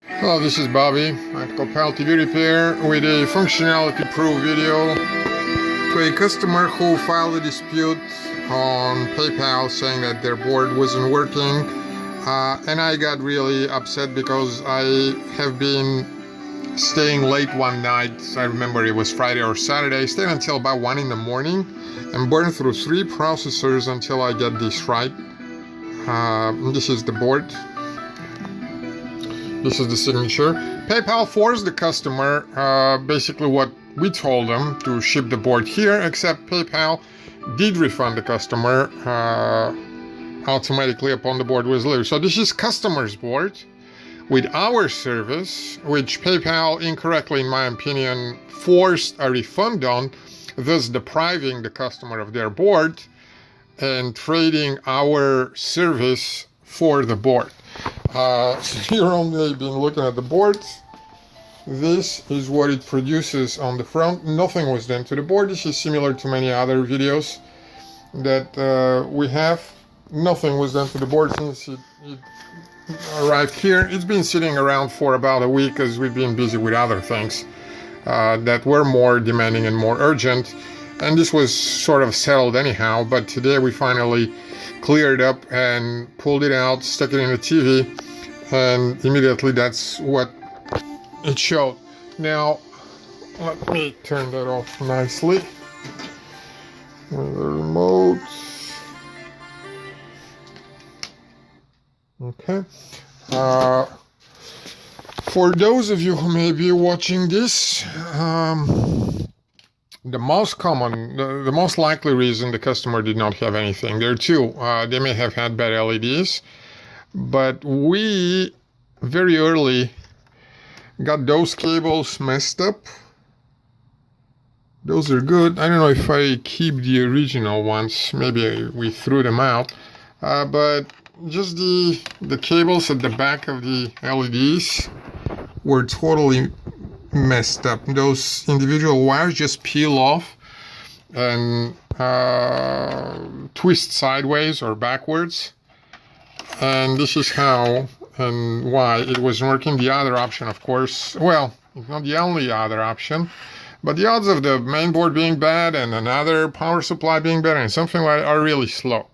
Hello, this is Bobby, Practical Pal TV Repair, with a functionality proof video to a customer who filed a dispute on PayPal saying that their board wasn't working, and I got really upset because I have been staying late one night. I remember it was Friday or Saturday. I stayed until about 1 in the morning and burned through 3 processors until I get this right. This is the board. This is the signature. PayPal forced the customer basically what we told them to ship the board here, except PayPal did refund the customer automatically upon the board was delivered. So this is customer's board with our service, which PayPal incorrectly, in my opinion, forced a refund on, thus depriving the customer of their board and trading our service for the board. So you've only been looking at the board. This is what it produces on the front. Nothing was done to the board. This is similar to many other videos that we have. Nothing was done to the board since it arrived here. It's been sitting around for about a week because we've been busy with other things that were more demanding and more urgent. And this was sort of settled anyhow, but today we finally cleared up and pulled it out, stuck it in the TV, and immediately that's what it showed. Now, let me turn that off nicely. The remote. Okay. For those of you who may be watching this, the most common, the most likely reason the customer did not have anything. There are two. They may have had bad LEDs, but we very early got those cables messed up. Those are good. I don't know if I keep the original ones. Maybe we threw them out. But just the cables at the back of the LEDs were totally messed up. Those individual wires just peel off and twist sideways or backwards, and this is how and why it wasn't working. The other option, of course, well, it's not the only other option, but the odds of the main board being bad and another power supply being bad and something like that are really slow.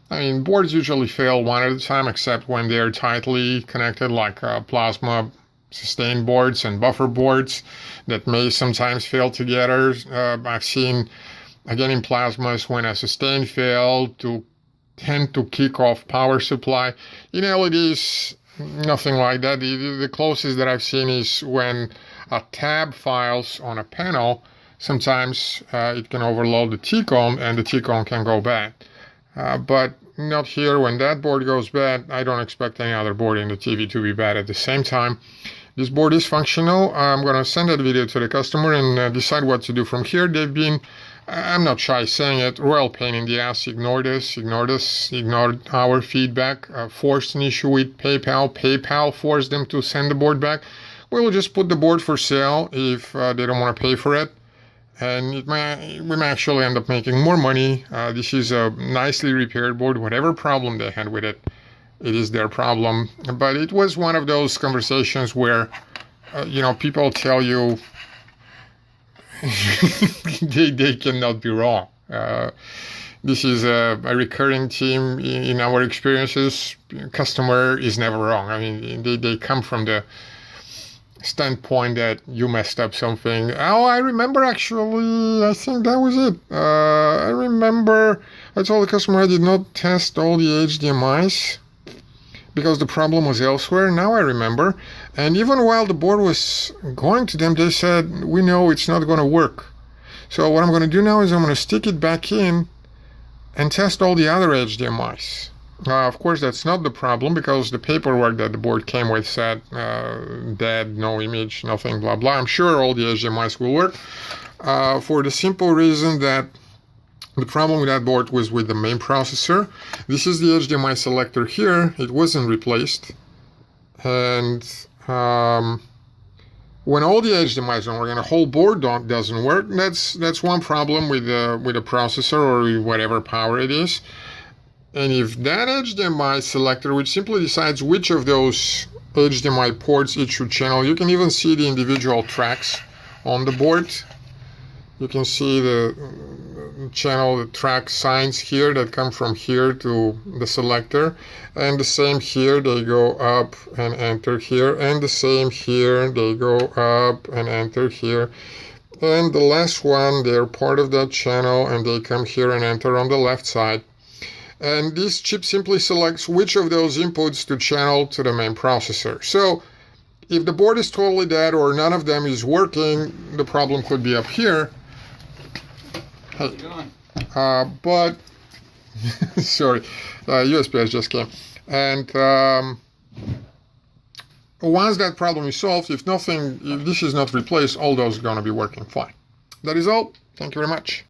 I mean, boards usually fail one at a time, except when they're tightly connected, like plasma sustain boards and buffer boards that may sometimes fail together. I've seen, again, in plasmas, when a sustain fail to tend to kick off power supply. In LEDs, nothing like that. The closest that I've seen is when a tab files on a panel. Sometimes it can overload the T-cone and the T-cone can go bad. But not here. When that board goes bad, I don't expect any other board in the TV to be bad at the same time. This board is functional. I'm going to send that video to the customer and decide what to do from here. They've been, I'm not shy saying it, royal pain in the ass. Ignored us, ignored our feedback, forced an issue with PayPal. PayPal forced them to send the board back. We'll just put the board for sale if they don't want to pay for it. And we may actually end up making more money. This is a nicely repaired board. Whatever problem they had with it, it is their problem. But it was one of those conversations where, people tell you they cannot be wrong. This is a recurring theme in our experiences. Customer is never wrong. I mean, they come from the standpoint that you messed up something. Oh, I remember actually, I think that was it. I remember I told the customer I did not test all the HDMIs because the problem was elsewhere. Now I remember. And even while the board was going to them, they said, we know it's not going to work. So what I'm going to do now is I'm going to stick it back in and test all the other HDMIs. Of course, that's not the problem because the paperwork that the board came with said dead, no image, nothing, blah, blah. I'm sure all the HDMIs will work for the simple reason that the problem with that board was with the main processor. This is the HDMI selector here. It wasn't replaced. And when all the HDMIs don't work and the whole board doesn't work, that's one problem with the processor or whatever power it is. And if that HDMI selector, which simply decides which of those HDMI ports it should channel. You can even see the individual tracks on the board. You can see the channel, the track signs here that come from here to the selector, and the same here, they go up and enter here, and the same here, they go up and enter here, and the last one, they're part of that channel and they come here and enter on the left side. And this chip simply selects which of those inputs to channel to the main processor. So if the board is totally dead or none of them is working, the problem could be up here. Hey, but sorry, USPS just came. And once that problem is solved, if this is not replaced, all those are going to be working fine. That is all. Thank you very much.